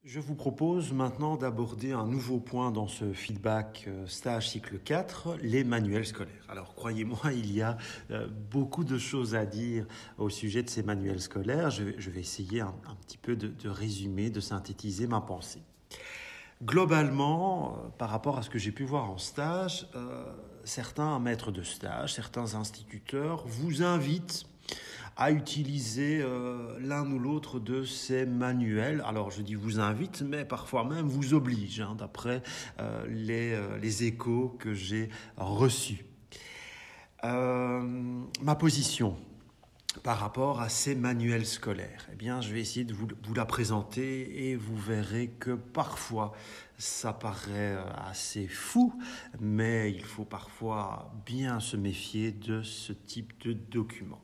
Je vous propose maintenant d'aborder un nouveau point dans ce feedback stage cycle 4, les manuels scolaires. Alors croyez-moi, il y a beaucoup de choses à dire au sujet de ces manuels scolaires. Je vais essayer un petit peu de résumer, de synthétiser ma pensée. Globalement, par rapport à ce que j'ai pu voir en stage, certains maîtres de stage, certains instituteurs vous invitent à utiliser l'un ou l'autre de ces manuels. Alors je dis vous invite, mais parfois même vous oblige, d'après les échos que j'ai reçus. Ma position par rapport à ces manuels scolaires, eh bien, je vais essayer de vous la présenter et vous verrez que parfois ça paraît assez fou, mais il faut parfois bien se méfier de ce type de document.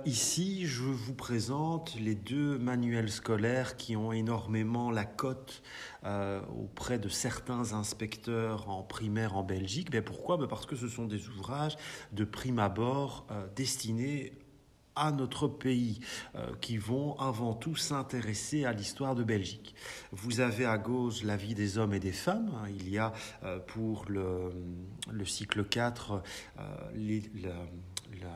Ici, je vous présente les deux manuels scolaires qui ont énormément la cote auprès de certains inspecteurs en primaire en Belgique. Mais pourquoi ? Parce que ce sont des ouvrages de prime abord destinés à notre pays, qui vont avant tout s'intéresser à l'histoire de Belgique. Vous avez à gauche la vie des hommes et des femmes. Il y a pour le cycle 4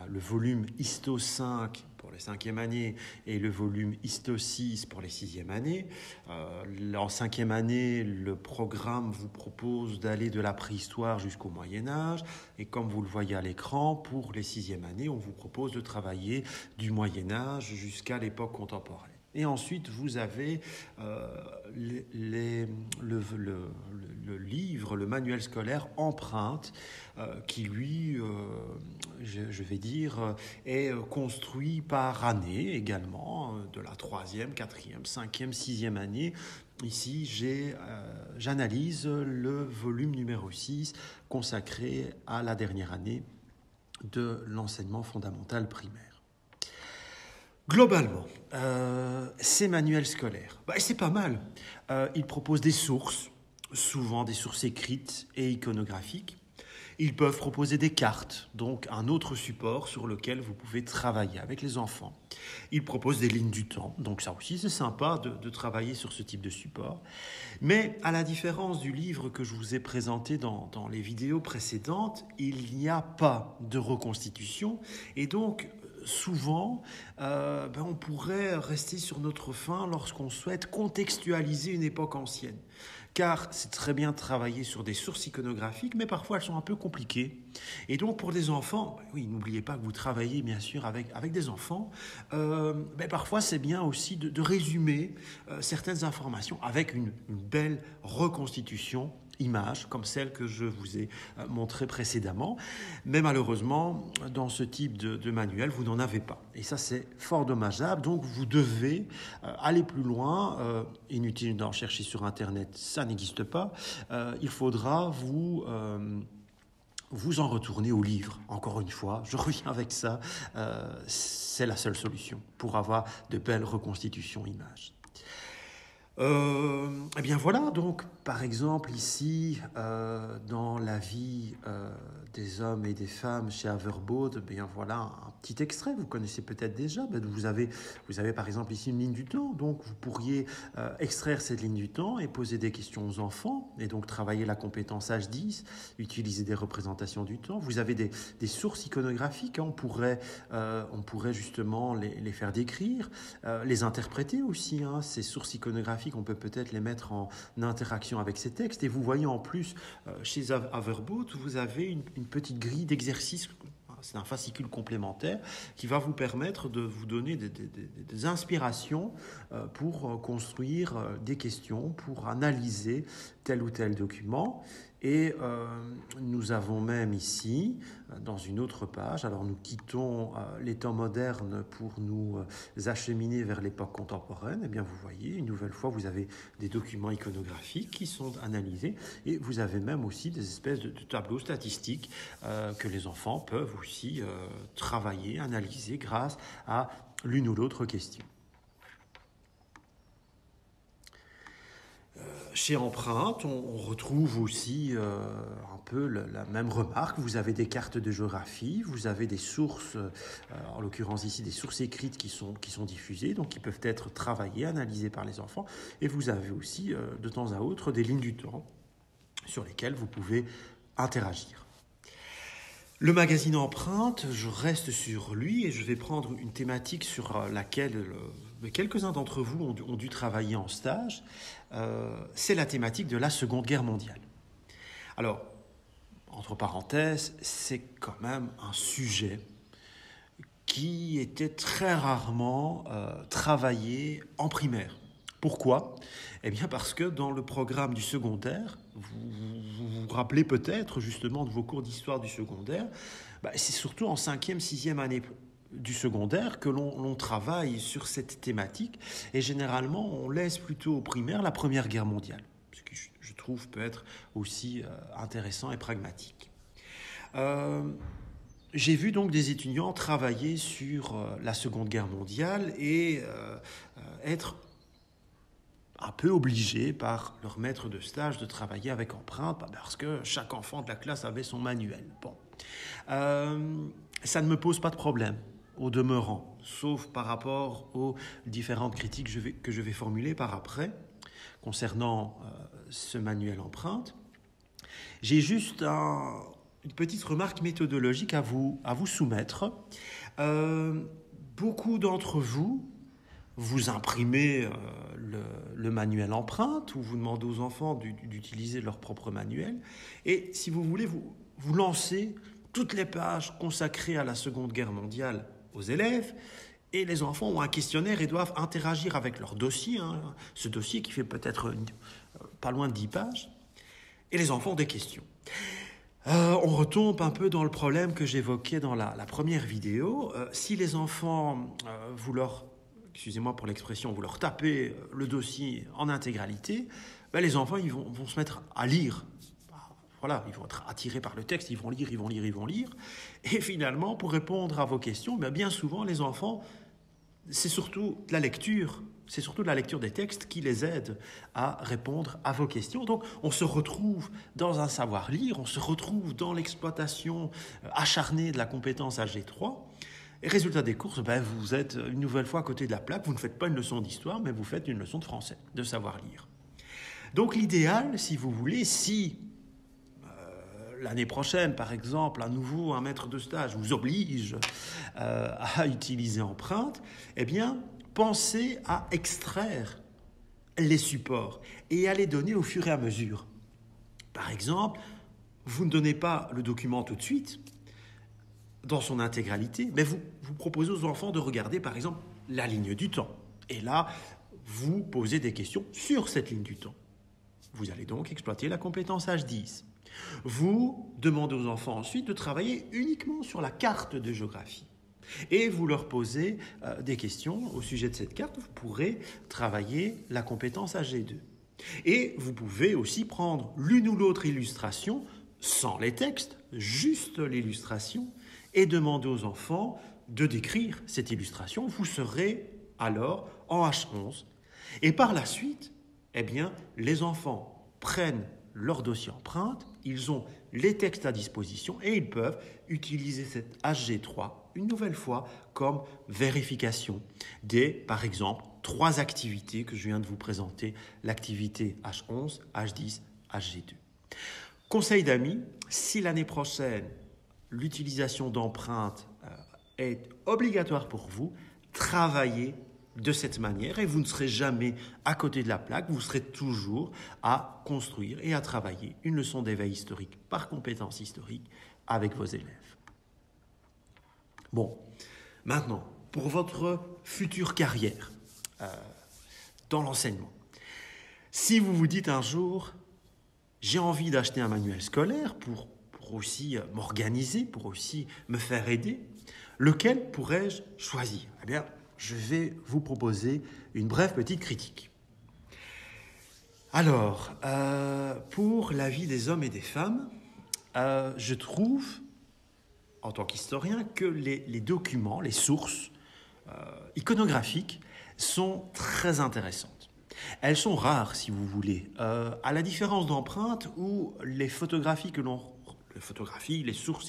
le volume Histo 5 pour les 5e années et le volume Histo 6 pour les 6e années. En 5e année, le programme vous propose d'aller de la préhistoire jusqu'au Moyen-Âge. Et comme vous le voyez à l'écran, pour les 6e années, on vous propose de travailler du Moyen-Âge jusqu'à l'époque contemporaine. Et ensuite, vous avez le livre, le manuel scolaire empreinte, qui lui, je vais dire, est construit par année également, de la 3e, 4e, 5e, 6e année. Ici, j'analyse le volume numéro 6 consacré à la dernière année de l'enseignement fondamental primaire. Globalement, ces manuels scolaires, c'est pas mal. Ils proposent des sources, souvent des sources écrites et iconographiques. Ils peuvent proposer des cartes, donc un autre support sur lequel vous pouvez travailler avec les enfants. Ils proposent des lignes du temps, donc ça aussi c'est sympa de travailler sur ce type de support. Mais à la différence du livre que je vous ai présenté dans les vidéos précédentes, il n'y a pas de reconstitution et donc souvent, on pourrait rester sur notre faim lorsqu'on souhaite contextualiser une époque ancienne. Car c'est très bien de travailler sur des sources iconographiques, mais parfois elles sont un peu compliquées. Et donc pour des enfants, oui, n'oubliez pas que vous travaillez bien sûr avec des enfants, parfois c'est bien aussi de résumer certaines informations avec une belle reconstitution images comme celle que je vous ai montrée précédemment. Mais malheureusement, dans ce type de manuel, vous n'en avez pas. Et ça, c'est fort dommageable. Donc, vous devez aller plus loin. Inutile d'en chercher sur Internet, ça n'existe pas. Il faudra vous en retourner au livre. Encore une fois, je reviens avec ça. C'est la seule solution pour avoir de belles reconstitutions images. Eh bien voilà, donc par exemple ici, dans la vie des hommes et des femmes chez Averboot, eh bien voilà un petit extrait, vous connaissez peut-être déjà, vous avez par exemple ici une ligne du temps, donc vous pourriez extraire cette ligne du temps et poser des questions aux enfants, et donc travailler la compétence H10, utiliser des représentations du temps. Vous avez des sources iconographiques, on pourrait justement les faire décrire, les interpréter aussi, ces sources iconographiques, on peut peut-être les mettre en interaction avec ces textes. Et vous voyez en plus, chez Averboot, vous avez une petite grille d'exercices. C'est un fascicule complémentaire qui va vous permettre de vous donner des inspirations pour construire des questions, pour analyser tel ou tel document. Et nous avons même ici, dans une autre page, alors nous quittons les temps modernes pour nous acheminer vers l'époque contemporaine. Eh bien, vous voyez, une nouvelle fois, vous avez des documents iconographiques qui sont analysés et vous avez même aussi des espèces de tableaux statistiques que les enfants peuvent aussi travailler, analyser grâce à l'une ou l'autre question. Chez Empreinte, on retrouve aussi un peu la même remarque. Vous avez des cartes de géographie, vous avez des sources, en l'occurrence ici des sources écrites qui sont diffusées, donc qui peuvent être travaillées, analysées par les enfants. Et vous avez aussi de temps à autre des lignes du temps sur lesquelles vous pouvez interagir. Le magazine Empreinte, je reste sur lui et je vais prendre une thématique sur laquelle quelques-uns d'entre vous ont dû travailler en stage. C'est la thématique de la Seconde Guerre mondiale. Alors, entre parenthèses, c'est quand même un sujet qui était très rarement travaillé en primaire. Pourquoi ? Eh bien parce que dans le programme du secondaire, vous rappelez peut-être justement de vos cours d'histoire du secondaire, c'est surtout en 5e, 6e année du secondaire que l'on travaille sur cette thématique et généralement on laisse plutôt au primaire la Première Guerre mondiale, ce qui je trouve peut être aussi intéressant et pragmatique. J'ai vu donc des étudiants travailler sur la Seconde Guerre mondiale et être un peu obligés par leur maître de stage de travailler avec Empreinte parce que chaque enfant de la classe avait son manuel. Bon. Ça ne me pose pas de problème au demeurant, sauf par rapport aux différentes critiques que je vais formuler par après concernant ce manuel Empreinte. J'ai juste une petite remarque méthodologique à vous soumettre. Beaucoup d'entre vous imprimez le manuel Empreinte ou vous demandez aux enfants d'utiliser leur propre manuel. Et si vous voulez, vous lancez toutes les pages consacrées à la Seconde Guerre mondiale aux élèves. Et les enfants ont un questionnaire et doivent interagir avec leur dossier. Ce dossier qui fait peut-être pas loin de 10 pages. Et les enfants ont des questions. On retombe un peu dans le problème que j'évoquais dans la première vidéo. Si les enfants, excusez-moi pour l'expression, vous leur tapez le dossier en intégralité, les enfants ils vont se mettre à lire. Voilà, ils vont être attirés par le texte, ils vont lire. Et finalement, pour répondre à vos questions, bien souvent, les enfants, c'est surtout de la lecture des textes qui les aide à répondre à vos questions. Donc, on se retrouve dans un savoir-lire, on se retrouve dans l'exploitation acharnée de la compétence AG3. Et résultat des courses, vous êtes une nouvelle fois à côté de la plaque. Vous ne faites pas une leçon d'histoire, mais vous faites une leçon de français, de savoir-lire. Donc, l'idéal, si vous voulez, si l'année prochaine, par exemple, un maître de stage vous oblige à utiliser Empreinte, pensez à extraire les supports et à les donner au fur et à mesure. Par exemple, vous ne donnez pas le document tout de suite, dans son intégralité, mais vous proposez aux enfants de regarder, par exemple, la ligne du temps. Et là, vous posez des questions sur cette ligne du temps. Vous allez donc exploiter la compétence H10. Vous demandez aux enfants ensuite de travailler uniquement sur la carte de géographie. Et vous leur posez des questions au sujet de cette carte. Vous pourrez travailler la compétence AG2. Et vous pouvez aussi prendre l'une ou l'autre illustration, sans les textes, juste l'illustration, et demander aux enfants de décrire cette illustration. Vous serez alors en H11. Et par la suite, les enfants prennent leur dossier Empreinte, ils ont les textes à disposition et ils peuvent utiliser cette HG3 une nouvelle fois comme vérification des, par exemple, 3 activités que je viens de vous présenter, l'activité H11, H10, HG2. Conseil d'amis, si l'année prochaine, l'utilisation d'Empreinte est obligatoire pour vous, travaillez de cette manière et vous ne serez jamais à côté de la plaque, vous serez toujours à construire et à travailler une leçon d'éveil historique par compétence historique avec vos élèves. Bon, maintenant, pour votre future carrière dans l'enseignement, si vous vous dites un jour, j'ai envie d'acheter un manuel scolaire pour aussi m'organiser, pour aussi me faire aider, lequel pourrais-je choisir ? Je vais vous proposer une brève petite critique. Alors, pour la vie des hommes et des femmes, je trouve, en tant qu'historien, que les documents, les sources iconographiques sont très intéressantes. Elles sont rares, si vous voulez. À la différence d'empreintes où les sources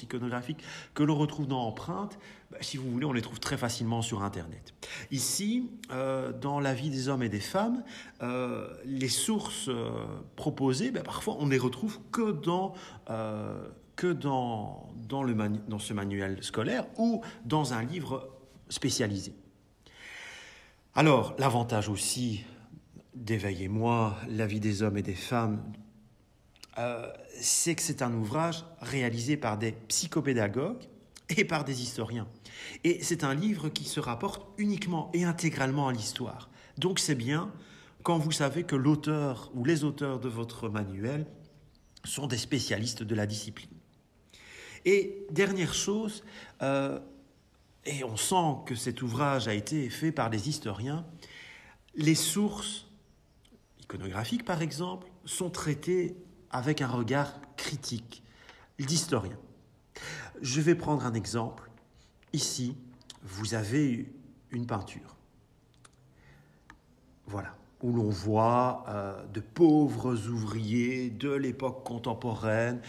iconographiques que l'on retrouve dans empreintes, si vous voulez, on les trouve très facilement sur Internet. Ici, dans la vie des hommes et des femmes, les sources proposées, parfois on ne les retrouve que dans ce manuel scolaire ou dans un livre spécialisé. Alors, l'avantage aussi d'Éveillez-moi, la vie des hommes et des femmes, c'est que c'est un ouvrage réalisé par des psychopédagogues et par des historiens. Et c'est un livre qui se rapporte uniquement et intégralement à l'histoire. Donc c'est bien quand vous savez que l'auteur ou les auteurs de votre manuel sont des spécialistes de la discipline. Et dernière chose, et on sent que cet ouvrage a été fait par des historiens, les sources iconographiques, par exemple, sont traitées avec un regard critique d'historien. Je vais prendre un exemple. Ici, vous avez une peinture. Voilà, où l'on voit de pauvres ouvriers de l'époque contemporaine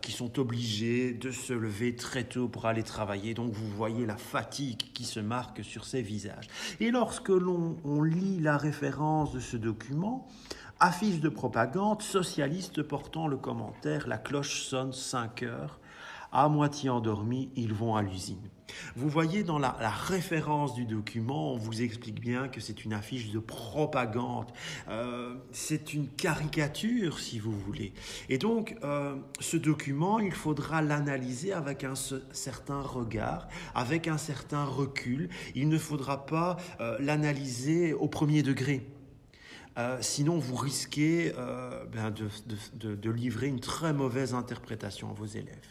qui sont obligés de se lever très tôt pour aller travailler. Donc vous voyez la fatigue qui se marque sur ces visages. Et lorsque l'on lit la référence de ce document, affiche de propagande socialiste portant le commentaire « La cloche sonne 5 heures. À moitié endormis, ils vont à l'usine ». Vous voyez dans la référence du document, on vous explique bien que c'est une affiche de propagande. C'est une caricature, si vous voulez. Et donc, ce document, il faudra l'analyser avec un certain regard, avec un certain recul. Il ne faudra pas l'analyser au premier degré. Sinon, vous risquez de livrer une très mauvaise interprétation à vos élèves.